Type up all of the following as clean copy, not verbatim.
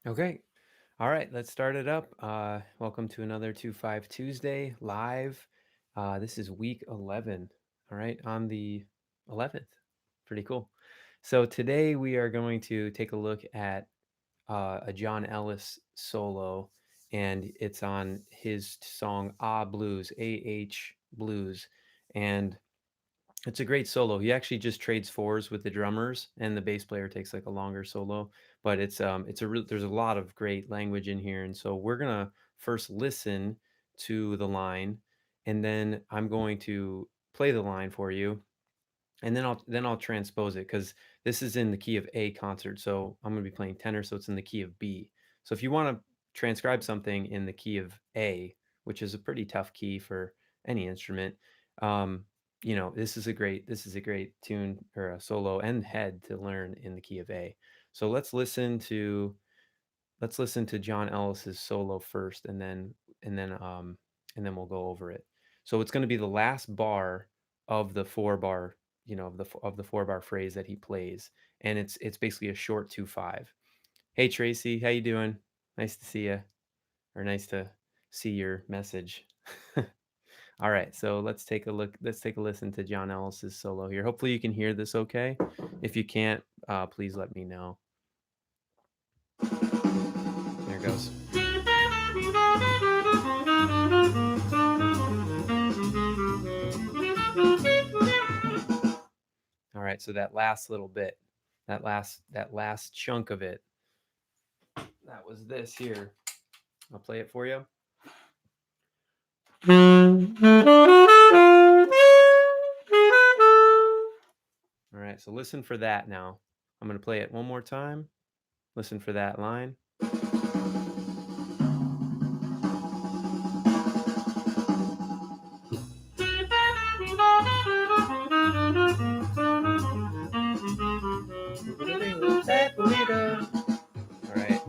Okay. All right, let's start it up. Welcome to another 2-5 Tuesday live. This is week 11. All right, on the 11th. Pretty cool. So today we are going to take a look at a John Ellis solo, and it's on his song Blues, Blues. And it's a great solo. He actually just trades fours with the drummers, and the bass player takes like a longer solo. But there's a lot of great language in here, and so we're gonna first listen to the line, and then I'm going to play the line for you, and then I'll transpose it because this is in the key of A concert. So I'm gonna be playing tenor, so it's in the key of B. So if you want to transcribe something in the key of A, which is a pretty tough key for any instrument, um, this is a great tune or a solo and head to learn in the key of A. So let's listen to John Ellis's solo first, and then we'll go over it. So it's going to be the last bar of the four bar, of the 4 bar phrase that he plays, and it's basically a short 2-5. Hey Tracy, how you doing? Nice to see you, or nice to see your message. All right, so let's take a look. Let's take a listen to John Ellis's solo here. Hopefully you can hear this okay. If you can't, please let me know. There it goes. All right, so that last little bit, that last chunk of it, that was this here. I'll play it for you. All right, so listen for that now. I'm going to play it one more time. Listen for that line. All right.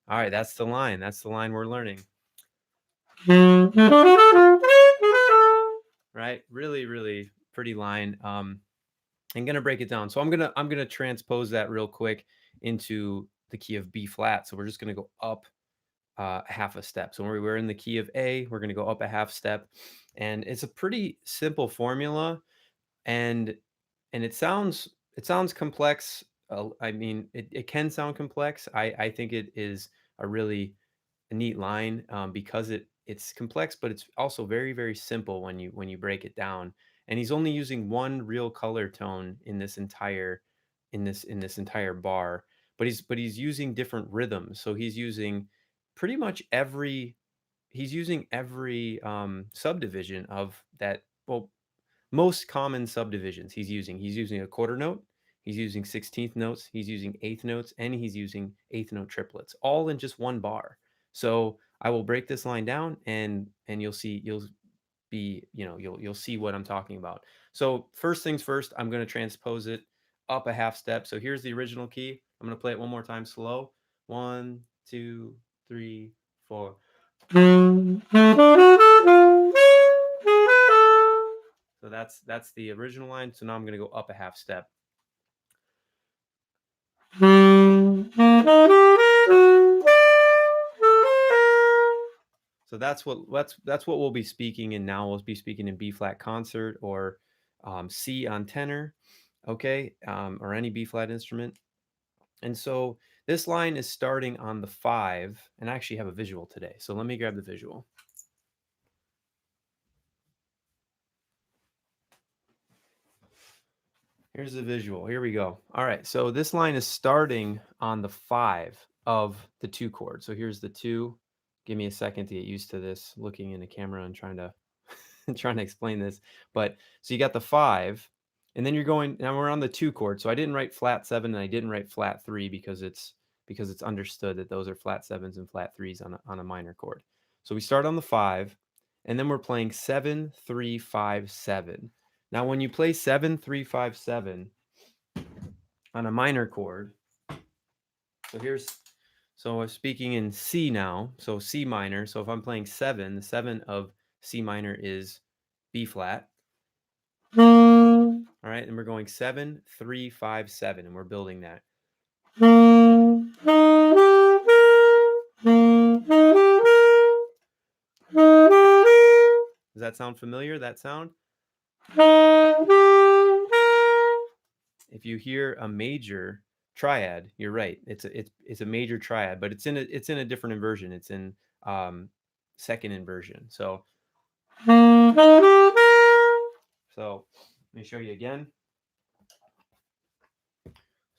All right, that's the line. That's the line we're learning. Right? Really, really pretty line. I'm gonna break it down. So I'm gonna transpose that real quick into the key of B flat. So we're just gonna go up half a step. So when we're in the key of A, we're gonna go up a half step, and it's a pretty simple formula, and it sounds complex. I mean, it can sound complex. I think it is a really neat line, because it's complex, but it's also very, very simple when you break it down. And he's only using one real color tone in this entire bar, but he's using different rhythms. So pretty much every he's using every subdivision of that. Well, most common subdivisions he's using a quarter note, he's using 16th notes, he's using eighth notes, and he's using eighth note triplets, all in just one bar. So I will break this line down, and you'll see what I'm talking about. So first things first, I'm going to transpose it up a half step. So here's the original key. I'm going to play it one more time slow. 1, 2, 3, 4. So that's the original line. So now I'm going to go up a half step. So that's what we'll be speaking in now. We'll be speaking in B flat concert, or C on tenor, okay, or any B flat instrument. And so this line is starting on the 5, and I actually have a visual today. So let me grab the visual. Here's the visual. Here we go. All right. So this line is starting on the 5 of the 2 chord. So here's the 2. Give me a second to get used to this, looking in the camera and trying to trying to explain this. But so you got the 5, and then now we're on the 2 chord. So I didn't write flat 7 and I didn't write flat 3, because it's understood that those are flat 7s and flat 3s on a minor chord. So we start on the 5, and then we're playing 7 3 5 7. Now when you play 7 3 5 7 on a minor chord, so I'm speaking in C now, so C minor. So if I'm playing 7, the 7 of C minor is B flat. All right, and we're going 7 3 5 7, and we're building that. Does that sound familiar? That sound? If you hear a major triad, you're right. It's a major triad, but it's in a different inversion. It's in um, second inversion. So let me show you again.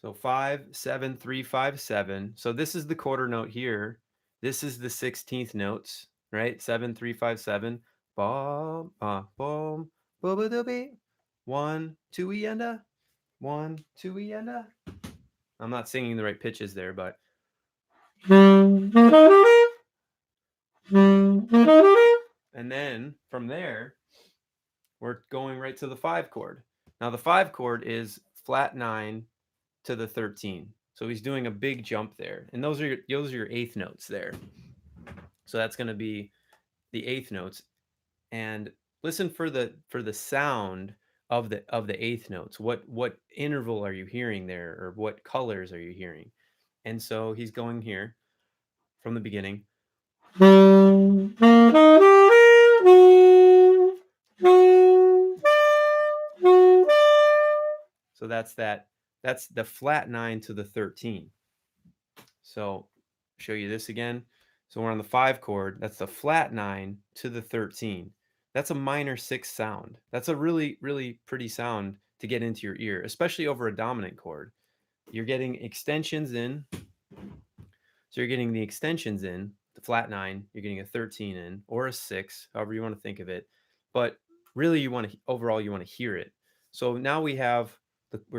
So 5, 7, 3, 5, 7. So this is the quarter note here. This is the 16th notes, right? 7, 3, 5, 7. Bom, boom, booba dooby. 1, 2 and a 1, 2 and a. I'm not singing the right pitches there, but and then from there we're going right to the 5 chord. Now the 5 chord is flat 9 to the 13. So he's doing a big jump there. And those are your eighth notes there. So that's going to be the eighth notes. And listen for the sound of the eighth notes. What interval are you hearing there, or what colors are you hearing? And so he's going here from the beginning. So that's the flat 9 to the 13. So show you this again. So we're on the 5 chord. That's the flat 9 to the 13. That's a minor 6 sound. That's a really, really pretty sound to get into your ear, especially over a dominant chord. You're getting extensions in. So you're getting the extensions in, the flat 9, you're getting a 13 in, or a 6, however you want to think of it. But really, overall, you want to hear it. So now we're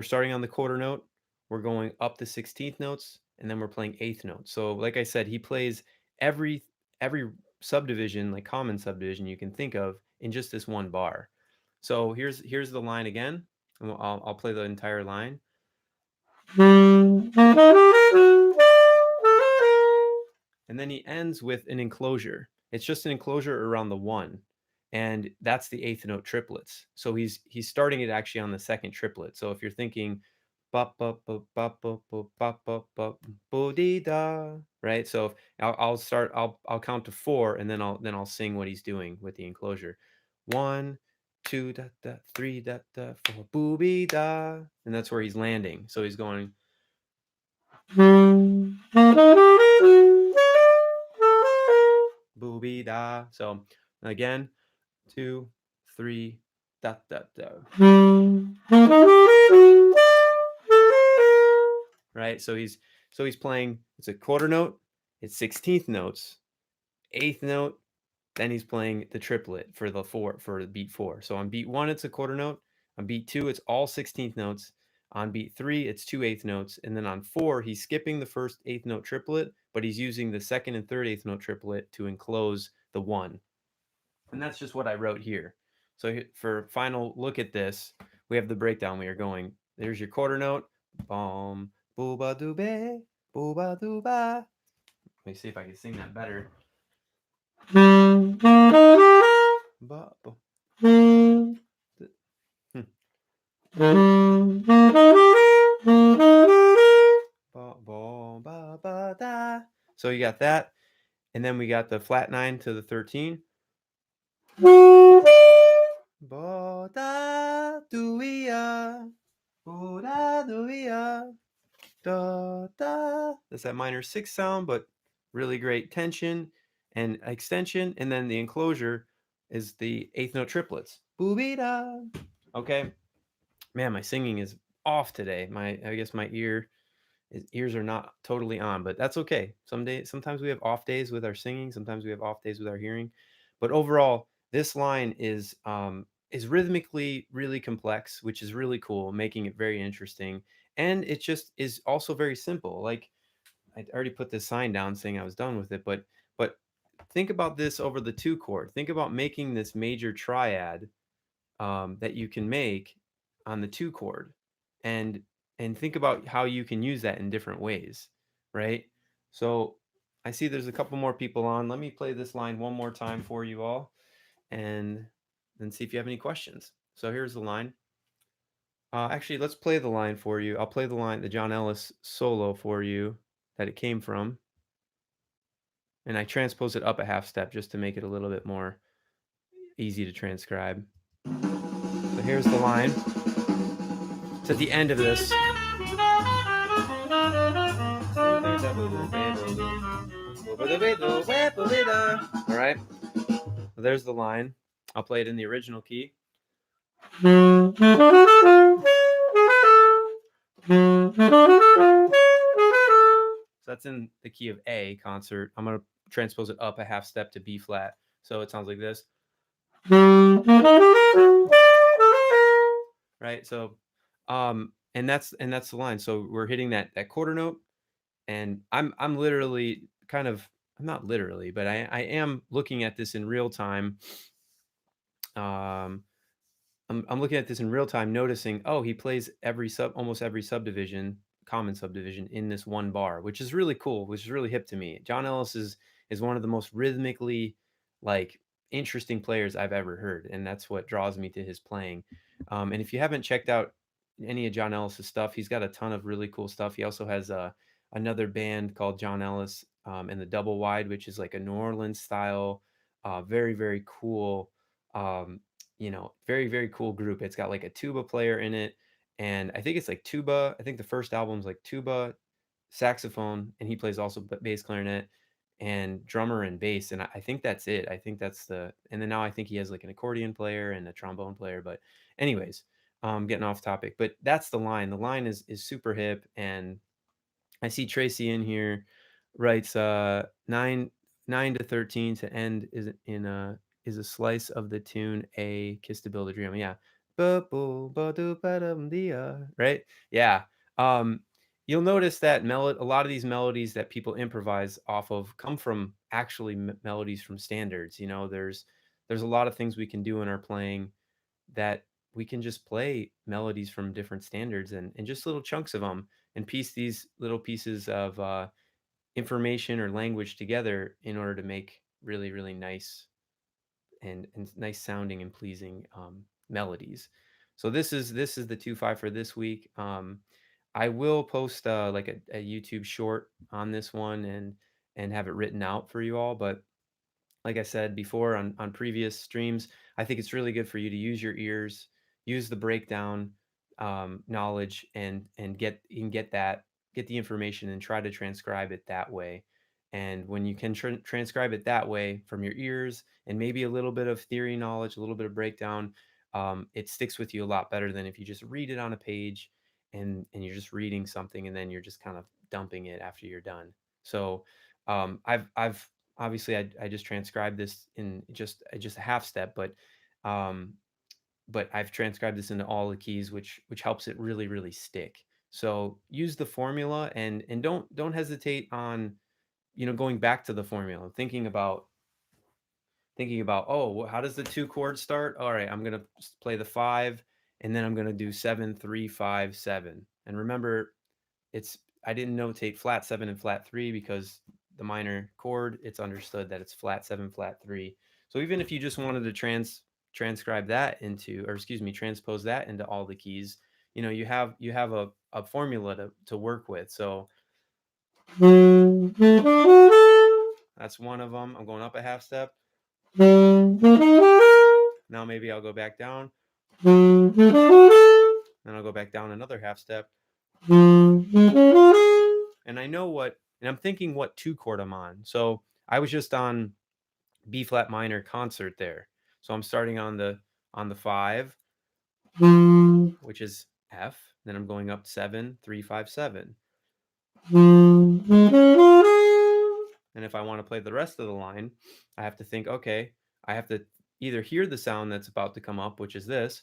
starting on the quarter note, we're going up the 16th notes, and then we're playing eighth notes. So like I said, he plays every subdivision, like common subdivision you can think of, in just this one bar. So here's the line again, and I'll play the entire line. And then he ends with an enclosure. It's just an enclosure around the 1, and that's the eighth note triplets. So he's starting it actually on the second triplet. So if you're thinking ba ba ba ba ba ba ba ba ba bo dee da, right? So if, I'll count to 4, and then I'll sing what he's doing with the enclosure. 1, 2 da da 3 da da 4 booby da, and that's where he's landing. So he's going booby da. So again, 2, 3, da da da. Right. So he's playing. It's a quarter note. It's 16th notes, eighth note. Then he's playing the triplet for beat 4. So on beat 1, it's a quarter note. On beat 2, it's all 16th notes. On beat 3, it's 2 eighth notes. And then on 4, he's skipping the first eighth note triplet, but he's using the second and third eighth note triplet to enclose the 1. And that's just what I wrote here. So for final look at this, we have the breakdown. We are going, there's your quarter note. Bom, booba doobe, booba dooba. Let me see if I can sing that better. So you got that, and then we got the flat 9 to the 13. That's that minor 6 sound, but really great tension and extension. And then the enclosure is the eighth note triplets. Boo-bee-da. Okay. Man, my singing is off today. I guess my ears are not totally on, but that's okay. Sometimes we have off days with our singing. Sometimes we have off days with our hearing. But overall, this line is rhythmically really complex, which is really cool, making it very interesting. And it just is also very simple. Like I already put this sign down saying I was done with it, but think about this over the 2 chord. Think about making this major triad that you can make on the 2 chord, and think about how you can use that in different ways, right? So I see there's a couple more people on. Let me play this line one more time for you all, and then see if you have any questions. So here's the line. Actually, let's play the line for you. I'll play the John Ellis solo for you that it came from, and I transpose it up a half step just to make it a little bit more easy to transcribe. So here's the line. It's at the end of this. All right. So there's the line. I'll play it in the original key. So that's in the key of A concert. I'm going to transpose it up a half step to B flat. So it sounds like this. Right? So and that's the line. So we're hitting that quarter note, and I'm literally kind of, I'm not literally, but I am looking at this in real time. Um I'm looking at this in real time, noticing, oh, he plays almost every subdivision, common subdivision in this one bar, which is really cool, which is really hip to me. John Ellis is one of the most rhythmically like interesting players I've ever heard, and that's what draws me to his playing. And if you haven't checked out any of John Ellis's stuff, he's got a ton of really cool stuff. He also has another band called John Ellis and the Double Wide, which is like a New Orleans style, very very cool. Very, very cool group. It's got like a tuba player in it. And I think it's like tuba. I think the first album's like tuba, saxophone, and he plays also bass clarinet and drummer and bass. And I think that's it. I think that's and then now I think he has like an accordion player and a trombone player. But, anyways, getting off topic. But that's the line. The line is super hip. And I see Tracy in here writes 9 to 13 to end is a slice of the tune A Kiss to Build a Dream. Yeah. Right? Yeah. Um you'll notice that a lot of these melodies that people improvise off of come from actually melodies from standards. There's a lot of things we can do in our playing that we can just play melodies from different standards and just little chunks of them and piece these little pieces of information or language together in order to make really really nice and nice sounding and pleasing melodies. So this is the 2-5 for this week. I will post like a YouTube short on this one and have it written out for you all, but like I said before on previous streams, I think it's really good for you to use your ears, use the breakdown knowledge, and get the information and try to transcribe it that way. And when you can transcribe it that way from your ears and maybe a little bit of theory knowledge, a little bit of breakdown, it sticks with you a lot better than if you just read it on a page and you're just reading something and then you're just kind of dumping it after you're done. So I've obviously I just transcribed this in just a half step, um, but I've transcribed this into all the keys, which helps it really really stick. So use the formula and don't hesitate on going back to the formula, thinking about, oh, how does the two chords start? All right, I'm gonna play the 5, and then I'm gonna do 7 3 5 7. And remember, it's I didn't notate flat 7 and flat 3 because the minor chord, it's understood that it's flat 7 flat 3. So even if you just wanted to transcribe that into, or excuse me, transpose that into all the keys, you have a formula to work with. So that's one of them. I'm going up a half step. Now maybe I'll go back down. Then I'll go back down another half step. And I'm thinking what 2 chord I'm on. So I was just on B flat minor concert there. So I'm starting on the 5, which is F. Then I'm going up 7 3 5 7. And if I want to play the rest of the line, I have to think, okay, I have to either hear the sound that's about to come up, which is this.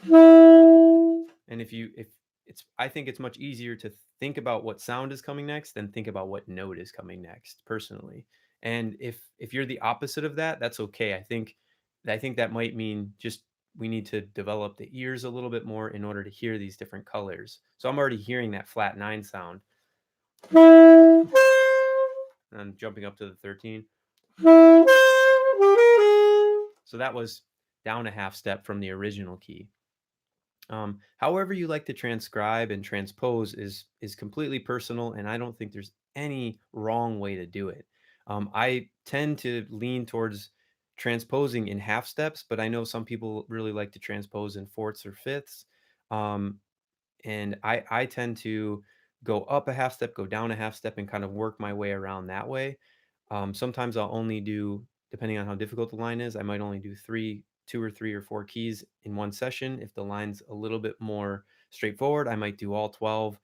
And if it's I think it's much easier to think about what sound is coming next than think about what note is coming next, personally. And if you're the opposite of that, that's okay. I think that might mean just we need to develop the ears a little bit more in order to hear these different colors. So I'm already hearing that flat 9 sound. And I'm jumping up to the 13. So that was down a half step from the original key. However you like to transcribe and transpose is completely personal, and I don't think there's any wrong way to do it. I tend to lean towards transposing in half steps, but I know some people really like to transpose in fourths or fifths. Um, and I tend to go up a half step, go down a half step, and kind of work my way around that way. Sometimes I'll only do, depending on how difficult the line is, I might only do two or three or four keys in one session. If the line's a little bit more straightforward, I might do all 12,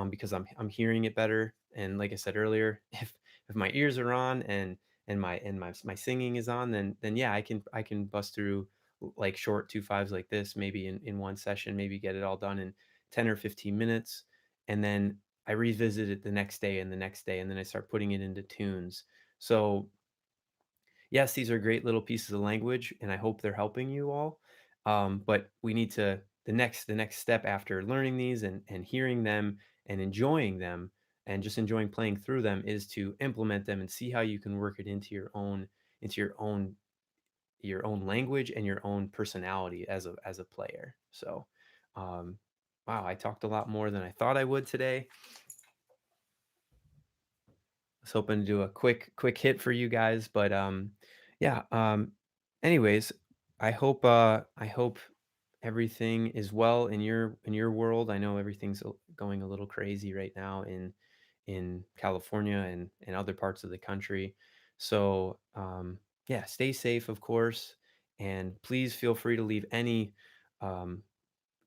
because I'm hearing it better. And like I said earlier, if my ears are on and my singing is on, then yeah, I can bust through like short two fives like this, maybe in one session, maybe get it all done in 10 or 15 minutes. And then I revisit it the next day and the next day, and then I start putting it into tunes. So, yes, these are great little pieces of language, and I hope they're helping you all. But we need to, the next step after learning these and hearing them and enjoying them and just enjoying playing through them is to implement them and see how you can work it into your own language and your own personality as a player. So, um, wow, I talked a lot more than I thought I would today. Was hoping to do a quick hit for you guys, but yeah. Anyways, I hope everything is well in your world. I know everything's going a little crazy right now in California and other parts of the country. So yeah, stay safe, of course, and please feel free to leave any um,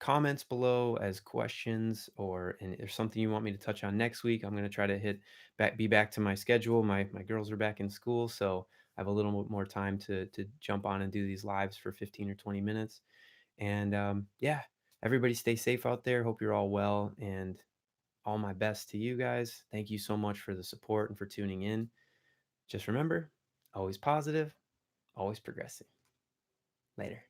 comments below as questions, or and if there's something you want me to touch on next week. I'm going to try to be back to my schedule. My girls are back in school, so I have a little bit more time to jump on and do these lives for 15 or 20 minutes. And yeah, everybody stay safe out there. Hope you're all well, and all my best to you guys. Thank you so much for the support and for tuning in. Just remember, always positive, always progressing. Later.